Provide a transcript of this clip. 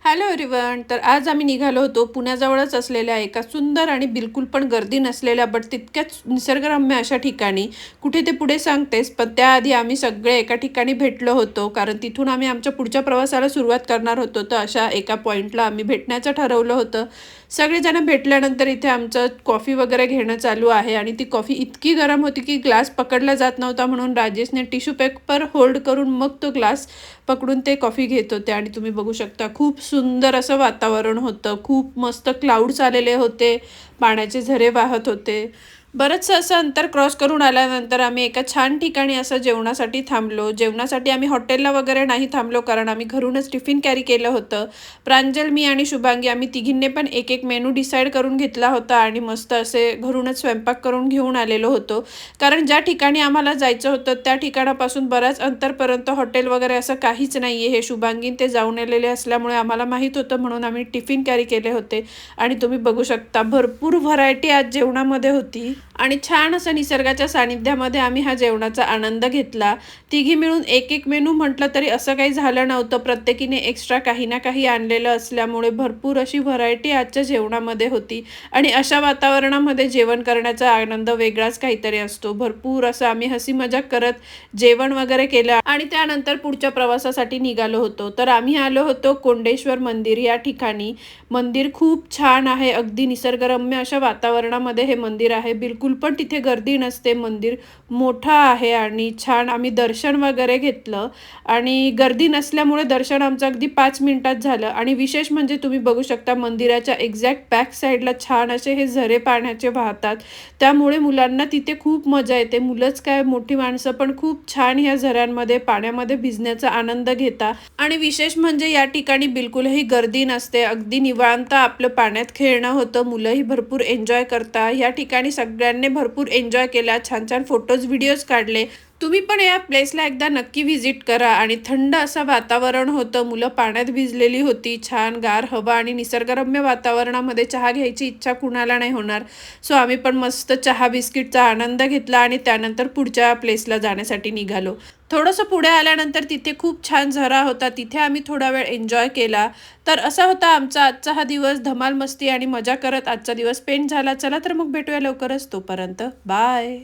Hello everyone. तर आज आम्ही निघालो होतो पुण्याजवळच असलेल्या एका सुंदर आणि बिलकुल पण गर्दी नसलेल्या बट तितक्याच निसर्गरम्य अशा ठिकाणी. कुठे ते पुढे सांगतेस, पण त्याआधी आम्ही सगळे एका ठिकाणी भेटलो होतो, कारण तिथून आम्ही आमच्या पुढच्या प्रवासाला सुरुवात करणार होतो. तर अशा एका पॉईंटला आम्ही भेटण्याचं ठरवलं होतं. सगळेजण भेटल्यानंतर इथे आमचं कॉफी वगैरे घेणं चालू आहे आणि ती कॉफी इतकी गरम होती की ग्लास पकडला जात नव्हता, म्हणून राजेशने टिश्यू पेपर होल्ड करून मग तो ग्लास पकडून ते कॉफी घेत होते. आणि तुम्ही बघू शकता खूप सुंदर असं वातावरण होतं. खूप मस्त क्लाउड्स आलेले होते, पाण्याचे झरे वाहत होते. बरंचसं असं अंतर क्रॉस करून आल्यानंतर आम्ही एका छान ठिकाणी असं जेवणासाठी थांबलो. जेवणासाठी आम्ही हॉटेलला वगैरे नाही थांबलो, कारण आम्ही घरूनच टिफिन कॅरी केलं होतं. प्रांजल, मी आणि शुभांगी आम्ही तिघींनी पण एक एक मेनू डिसाईड करून घेतला होता आणि मस्त असे घरूनच स्वयंपाक करून घेऊन आलेलो होतो. कारण ज्या ठिकाणी आम्हाला जायचं होतं त्या ठिकाणापासून बऱ्याच अंतरपर्यंत हॉटेल वगैरे असं काहीच नाही आहे. हे शुभांगीन ते जाऊन आलेले असल्यामुळे आम्हाला माहीत होतं, म्हणून आम्ही टिफिन कॅरी केले होते. आणि तुम्ही बघू शकता भरपूर व्हरायटी आज जेवणामध्ये होती आणि छान असं निसर्गाच्या सानिध्यामध्ये आम्ही हा जेवणाचा आनंद घेतला. तिघी मिळून एक एक मेनू म्हटलं तरी असं काही झालं नव्हतं. प्रत्येकीने एक्स्ट्रा काही ना काही आणलेलं असल्यामुळे भरपूर अशी व्हरायटी आजच्या जेवणामध्ये होती. आणि अशा वातावरणामध्ये जेवण करण्याचा आनंद वेगळाच काहीतरी असतो. भरपूर असं आम्ही हसी मजाक करत जेवण वगैरे केलं आणि त्यानंतर पुढच्या प्रवासासाठी निघालो होतो. तर आम्ही आलो होतो कोंडेश्वर मंदिर या ठिकाणी. मंदिर खूप छान आहे, अगदी निसर्गरम्य अशा वातावरणामध्ये हे मंदिर आहे. बिलकुल पण तिथे गर्दी नसते. मंदिर मोठं आहे आणि छान आम्ही दर्शन वगैरे घेतलं आणि गर्दी नसल्यामुळे दर्शन आमचं अगदी 5 मिनिटात झालं. आणि विशेष म्हणजे तुम्ही बघू शकता मंदिराच्या एक्झॅक्ट बॅक साईडला छान असे हे झरे पाण्याचे वाहतात. त्यामुळे मुलांना तिथे खूप मजा येते. मुलंच काय, मोठी माणसं पण खूप छान ह्या झऱ्यांमध्ये पाण्यामध्ये भिजण्याचा आनंद घेतात. आणि विशेष म्हणजे या ठिकाणी बिलकुलही गर्दी नसते. अगदी निवांत आपलं पाण्यात खेळणं होतं. मुलंही भरपूर एन्जॉय करतात. या ठिकाणी सगळ्यांनी भरपूर एन्जॉय केला, छान छान फोटोज व्हिडिओज काढले. तुम्ही पण या प्लेसला एकदा नक्की व्हिजिट करा. आणि थंड असं वातावरण होतं, मुलं पाण्यात भिजलेली होती, छान गार हवा आणि निसर्गरम्य वातावरणामध्ये चहा घ्यायची इच्छा कुणाला नाही होणार. सो आम्ही पण मस्त चहा बिस्किटचा आनंद घेतला आणि त्यानंतर पुढच्या प्लेसला जाण्यासाठी निघालो. थोडंसं पुढे आल्यानंतर तिथे खूप छान झरा होता, तिथे आम्ही थोडा वेळ एन्जॉय केला. तर असा होता आमचा आजचा हा दिवस. धमाल मस्ती आणि मजा करत आजचा दिवस स्पेंड झाला. चला तर मग भेटूया लवकरच. तोपर्यंत बाय.